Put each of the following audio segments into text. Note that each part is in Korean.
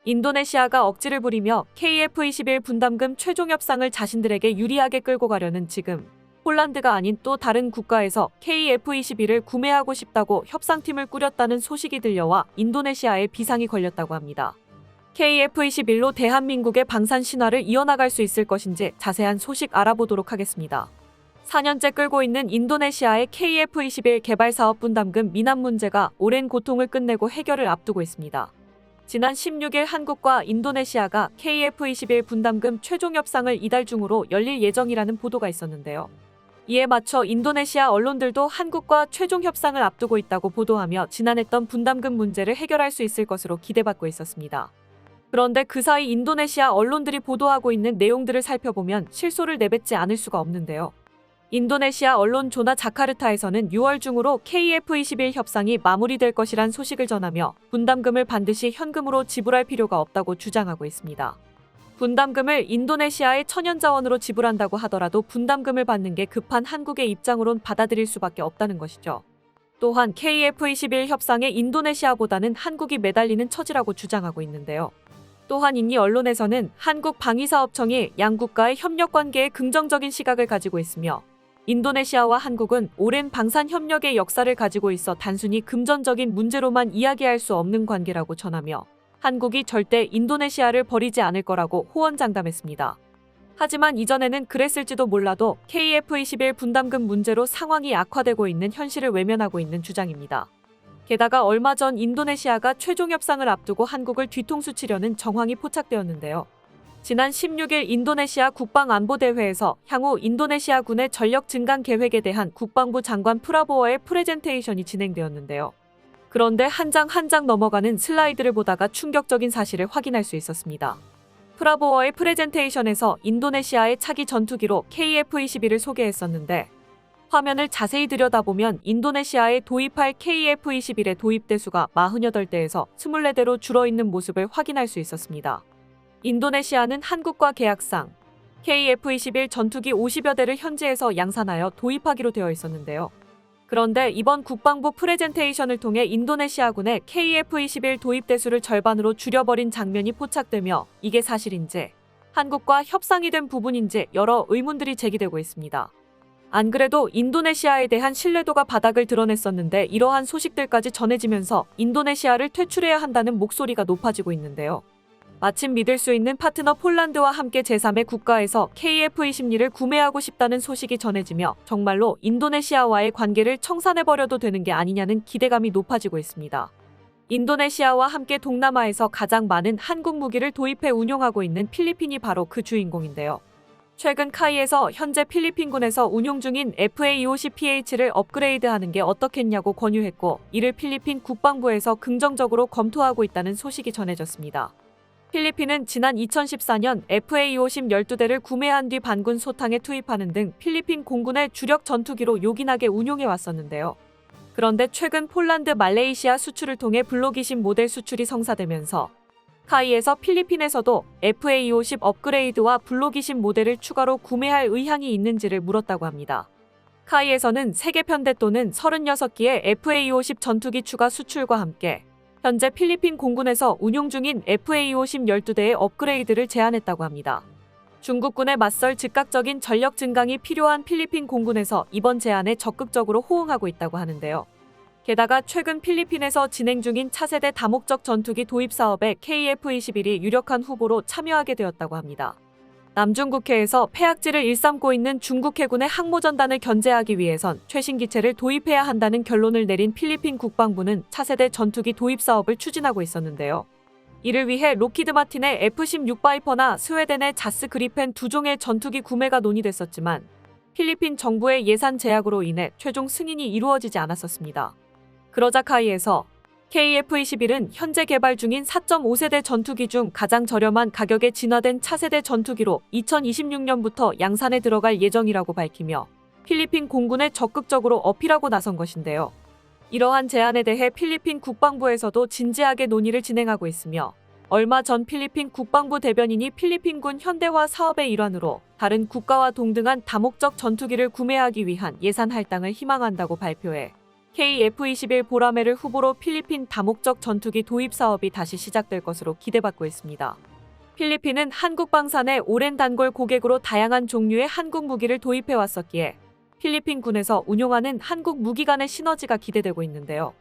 인도네시아가 억지를 부리며 KF-21 분담금 최종 협상을 자신들에게 유리하게 끌고 가려는 지금, 폴란드가 아닌 또 다른 국가에서 KF-21을 구매하고 싶다고 협상팀을 꾸렸다는 소식이 들려와 인도네시아에 비상이 걸렸다고 합니다. KF-21로 대한민국의 방산 신화를 이어나갈 수 있을 것인지 자세한 소식 알아보도록 하겠습니다. 4년째 끌고 있는 인도네시아의 KF-21 개발 사업 분담금 미납 문제가 오랜 고통을 끝내고 해결을 앞두고 있습니다. 지난 16일 한국과 인도네시아가 KF-21 분담금 최종 협상을 이달 중으로 열릴 예정이라는 보도가 있었는데요. 이에 맞춰 인도네시아 언론들도 한국과 최종 협상을 앞두고 있다고 보도하며 지난했던 분담금 문제를 해결할 수 있을 것으로 기대받고 있었습니다. 그런데 그 사이 인도네시아 언론들이 보도하고 있는 내용들을 살펴보면 실소를 내뱉지 않을 수가 없는데요. 인도네시아 언론 조나 자카르타에서는 6월 중으로 KF-21 협상이 마무리될 것이란 소식을 전하며 분담금을 반드시 현금으로 지불할 필요가 없다고 주장하고 있습니다. 분담금을 인도네시아의 천연자원으로 지불한다고 하더라도 분담금을 받는 게 급한 한국의 입장으론 받아들일 수밖에 없다는 것이죠. 또한 KF-21 협상에 인도네시아보다는 한국이 매달리는 처지라고 주장하고 있는데요. 또한 인니 언론에서는 한국방위사업청이 양국과의 협력관계에 긍정적인 시각을 가지고 있으며 인도네시아와 한국은 오랜 방산 협력의 역사를 가지고 있어 단순히 금전적인 문제로만 이야기할 수 없는 관계라고 전하며 한국이 절대 인도네시아를 버리지 않을 거라고 호언장담했습니다. 하지만 이전에는 그랬을지도 몰라도 KF-21 분담금 문제로 상황이 악화되고 있는 현실을 외면하고 있는 주장입니다. 게다가 얼마 전 인도네시아가 최종 협상을 앞두고 한국을 뒤통수 치려는 정황이 포착되었는데요. 지난 16일 인도네시아 국방안보대회에서 향후 인도네시아군의 전력 증강 계획에 대한 국방부 장관 프라보어의 프레젠테이션이 진행되었는데요. 그런데 한 장 한 장 넘어가는 슬라이드를 보다가 충격적인 사실을 확인할 수 있었습니다. 프라보어의 프레젠테이션에서 인도네시아의 차기 전투기로 KF-21을 소개했었는데 화면을 자세히 들여다보면 인도네시아에 도입할 KF-21의 도입 대수가 48대에서 24대로 줄어있는 모습을 확인할 수 있었습니다. 인도네시아는 한국과 계약상 KF-21 전투기 50여 대를 현지에서 양산하여 도입하기로 되어 있었는데요. 그런데 이번 국방부 프레젠테이션을 통해 인도네시아군의 KF-21 도입 대수를 절반으로 줄여버린 장면이 포착되며 이게 사실인지 한국과 협상이 된 부분인지 여러 의문들이 제기되고 있습니다. 안 그래도 인도네시아에 대한 신뢰도가 바닥을 드러냈었는데 이러한 소식들까지 전해지면서 인도네시아를 퇴출해야 한다는 목소리가 높아지고 있는데요. 마침 믿을 수 있는 파트너 폴란드와 함께 제3의 국가에서 KF-21을 구매하고 싶다는 소식이 전해지며 정말로 인도네시아와의 관계를 청산해버려도 되는 게 아니냐는 기대감이 높아지고 있습니다. 인도네시아와 함께 동남아에서 가장 많은 한국 무기를 도입해 운용하고 있는 필리핀이 바로 그 주인공인데요. 최근 카이에서 현재 필리핀군에서 운용 중인 FA-250PH를 업그레이드하는 게 어떻겠냐고 권유했고 이를 필리핀 국방부에서 긍정적으로 검토하고 있다는 소식이 전해졌습니다. 필리핀은 지난 2014년 FA-250 12대를 구매한 뒤 반군 소탕에 투입하는 등 필리핀 공군의 주력 전투기로 요긴하게 운용해 왔었는데요. 그런데 최근 폴란드 말레이시아 수출을 통해 블록20 모델 수출이 성사되면서 카이에서 필리핀에서도 FA-250 업그레이드와 블록20 모델을 추가로 구매할 의향이 있는지를 물었다고 합니다. 카이에서는 3개 편대 또는 36기의 FA-250 전투기 추가 수출과 함께 현재 필리핀 공군에서 운용 중인 FA-250 12대의 업그레이드를 제안했다고 합니다. 중국군에 맞설 즉각적인 전력 증강이 필요한 필리핀 공군에서 이번 제안에 적극적으로 호응하고 있다고 하는데요. 게다가 최근 필리핀에서 진행 중인 차세대 다목적 전투기 도입 사업에 KF-21이 유력한 후보로 참여하게 되었다고 합니다. 남중국해에서 폐악지를 일삼고 있는 중국 해군의 항모전단을 견제하기 위해선 최신 기체를 도입해야 한다는 결론을 내린 필리핀 국방부는 차세대 전투기 도입 사업을 추진하고 있었는데요. 이를 위해 록히드 마틴의 F-16 바이퍼나 스웨덴의 자스 그리펜 2종의 전투기 구매가 논의됐었지만 필리핀 정부의 예산 제약으로 인해 최종 승인이 이루어지지 않았었습니다. 그러자 카이에서 KF-21은 현재 개발 중인 4.5세대 전투기 중 가장 저렴한 가격에 진화된 차세대 전투기로 2026년부터 양산에 들어갈 예정이라고 밝히며 필리핀 공군에 적극적으로 어필하고 나선 것인데요. 이러한 제안에 대해 필리핀 국방부에서도 진지하게 논의를 진행하고 있으며 얼마 전 필리핀 국방부 대변인이 필리핀군 현대화 사업의 일환으로 다른 국가와 동등한 다목적 전투기를 구매하기 위한 예산 할당을 희망한다고 발표해 KF-21 보라매를 후보로 필리핀 다목적 전투기 도입 사업이 다시 시작될 것으로 기대받고 있습니다. 필리핀은 한국 방산의 오랜 단골 고객으로 다양한 종류의 한국 무기를 도입해 왔었기에 필리핀 군에서 운용하는 한국 무기 간의 시너지가 기대되고 있는데요.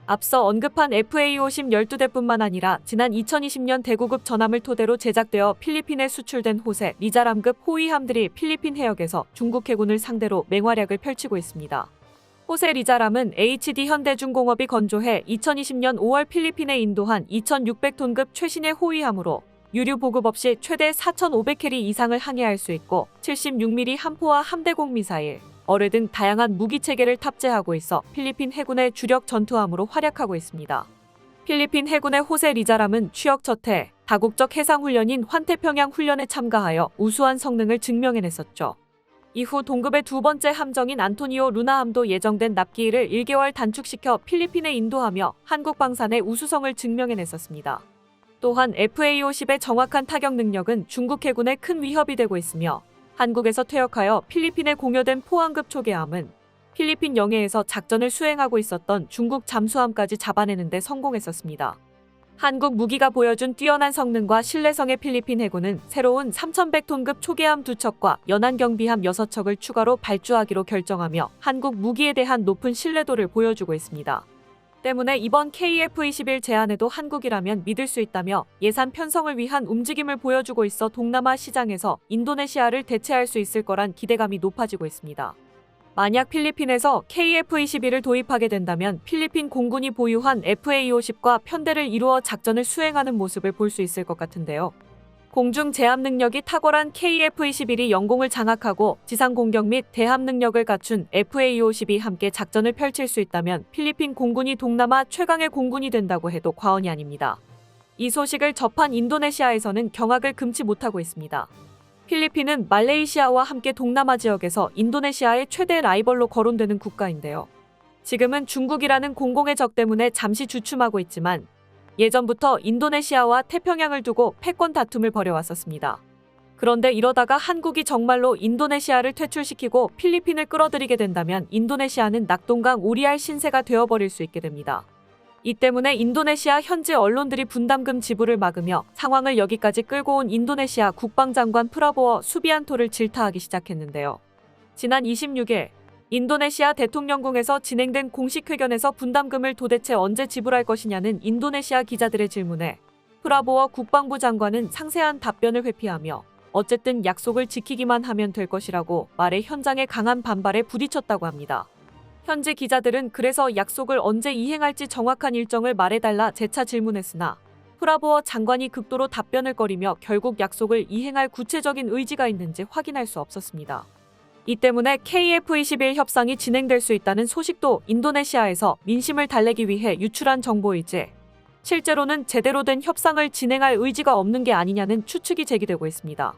앞서 언급한 FA-50 12대뿐만 아니라 지난 2020년 대구급 전함을 토대로 제작되어 필리핀에 수출된 호세 리자람급 호위함들이 필리핀 해역에서 중국 해군을 상대로 맹활약을 펼치고 있습니다. 호세 리자람은 HD 현대중공업이 건조해 2020년 5월 필리핀에 인도한 2600톤급 최신의 호위함으로 유류 보급 없이 최대 4500캐리 이상을 항해할 수 있고 76mm 함포와 함대공 미사일, 어뢰 등 다양한 무기 체계를 탑재하고 있어 필리핀 해군의 주력 전투함으로 활약하고 있습니다. 필리핀 해군의 호세 리자람은 취역 첫해 다국적 해상훈련인 환태평양 훈련에 참가하여 우수한 성능을 증명해냈었죠. 이후 동급의 두 번째 함정인 안토니오 루나함도 예정된 납기일을 1개월 단축시켜 필리핀에 인도하며 한국 방산의 우수성을 증명해냈었습니다. 또한 FA-50의 정확한 타격 능력은 중국 해군에 큰 위협이 되고 있으며 한국에서 퇴역하여 필리핀에 공여된 포항급 초계함은 필리핀 영해에서 작전을 수행하고 있었던 중국 잠수함까지 잡아내는 데 성공했었습니다. 한국 무기가 보여준 뛰어난 성능과 신뢰성의 필리핀 해군은 새로운 3100톤급 초계함 2척과 연안경비함 6척을 추가로 발주하기로 결정하며 한국 무기에 대한 높은 신뢰도를 보여주고 있습니다. 때문에 이번 KF-21 제안에도 한국이라면 믿을 수 있다며 예산 편성을 위한 움직임을 보여주고 있어 동남아 시장에서 인도네시아를 대체할 수 있을 거란 기대감이 높아지고 있습니다. 만약 필리핀에서 KF-21을 도입하게 된다면 필리핀 공군이 보유한 FA-50과 편대를 이루어 작전을 수행하는 모습을 볼 수 있을 것 같은데요. 공중 제압 능력이 탁월한 KF-21이 영공을 장악하고 지상 공격 및 대함 능력을 갖춘 FA-50이 함께 작전을 펼칠 수 있다면 필리핀 공군이 동남아 최강의 공군이 된다고 해도 과언이 아닙니다. 이 소식을 접한 인도네시아에서는 경악을 금치 못하고 있습니다. 필리핀은 말레이시아와 함께 동남아 지역에서 인도네시아의 최대 라이벌로 거론되는 국가인데요. 지금은 중국이라는 공공의 적 때문에 잠시 주춤하고 있지만 예전부터 인도네시아와 태평양을 두고 패권 다툼을 벌여왔었습니다. 그런데 이러다가 한국이 정말로 인도네시아를 퇴출시키고 필리핀을 끌어들이게 된다면 인도네시아는 낙동강 오리알 신세가 되어버릴 수 있게 됩니다. 이 때문에 인도네시아 현지 언론들이 분담금 지불을 막으며 상황을 여기까지 끌고 온 인도네시아 국방장관 프라보어 수비안토를 질타하기 시작했는데요. 지난 26일 인도네시아 대통령궁에서 진행된 공식 회견에서 분담금을 도대체 언제 지불할 것이냐는 인도네시아 기자들의 질문에 프라보어 국방부 장관은 상세한 답변을 회피하며 어쨌든 약속을 지키기만 하면 될 것이라고 말해 현장의 강한 반발에 부딪혔다고 합니다. 현지 기자들은 그래서 약속을 언제 이행할지 정확한 일정을 말해달라 재차 질문했으나 프라보어 장관이 극도로 답변을 꺼리며 결국 약속을 이행할 구체적인 의지가 있는지 확인할 수 없었습니다. 이 때문에 KF-21 협상이 진행될 수 있다는 소식도 인도네시아에서 민심을 달래기 위해 유출한 정보이지 실제로는 제대로 된 협상을 진행할 의지가 없는 게 아니냐는 추측이 제기되고 있습니다.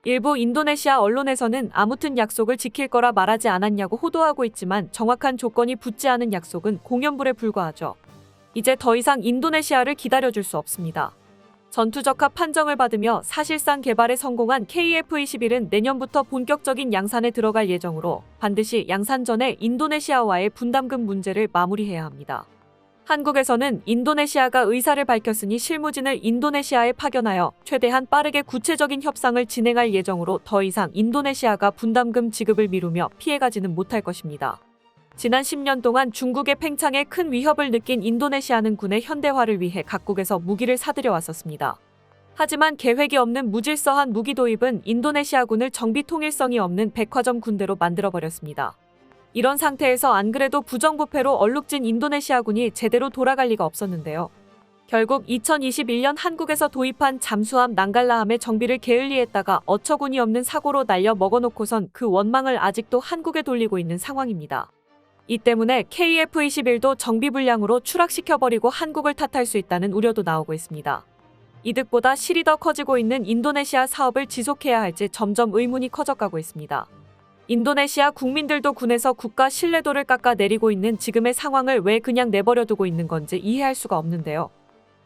일부 인도네시아 언론에서는 아무튼 약속을 지킬 거라 말하지 않았냐고 호도하고 있지만 정확한 조건이 붙지 않은 약속은 공연불에 불과하죠. 이제 더 이상 인도네시아를 기다려줄 수 없습니다. 전투적합 판정을 받으며 사실상 개발에 성공한 KF-21은 내년부터 본격적인 양산에 들어갈 예정으로 반드시 양산 전에 인도네시아와의 분담금 문제를 마무리해야 합니다. 한국에서는 인도네시아가 의사를 밝혔으니 실무진을 인도네시아에 파견하여 최대한 빠르게 구체적인 협상을 진행할 예정으로 더 이상 인도네시아가 분담금 지급을 미루며 피해가지는 못할 것입니다. 지난 10년 동안 중국의 팽창에 큰 위협을 느낀 인도네시아는 군의 현대화를 위해 각국에서 무기를 사들여 왔었습니다. 하지만 계획이 없는 무질서한 무기 도입은 인도네시아군을 정비 통일성이 없는 백화점 군대로 만들어버렸습니다. 이런 상태에서 안 그래도 부정부패로 얼룩진 인도네시아군이 제대로 돌아갈 리가 없었는데요. 결국 2021년 한국에서 도입한 잠수함 난갈라함의 정비를 게을리했다가 어처구니 없는 사고로 날려 먹어놓고선 그 원망을 아직도 한국에 돌리고 있는 상황입니다. 이 때문에 KF-21도 정비불량으로 추락시켜버리고 한국을 탓할 수 있다는 우려도 나오고 있습니다. 이득보다 실이 더 커지고 있는 인도네시아 사업을 지속해야 할지 점점 의문이 커져가고 있습니다. 인도네시아 국민들도 군에서 국가 신뢰도를 깎아내리고 있는 지금의 상황을 왜 그냥 내버려두고 있는 건지 이해할 수가 없는데요.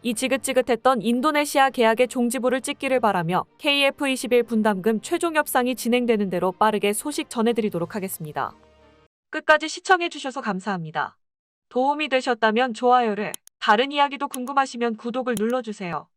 이 지긋지긋했던 인도네시아 계약의 종지부를 찍기를 바라며 KF-21 분담금 최종 협상이 진행되는 대로 빠르게 소식 전해드리도록 하겠습니다. 끝까지 시청해주셔서 감사합니다. 도움이 되셨다면 좋아요를, 다른 이야기도 궁금하시면 구독을 눌러주세요.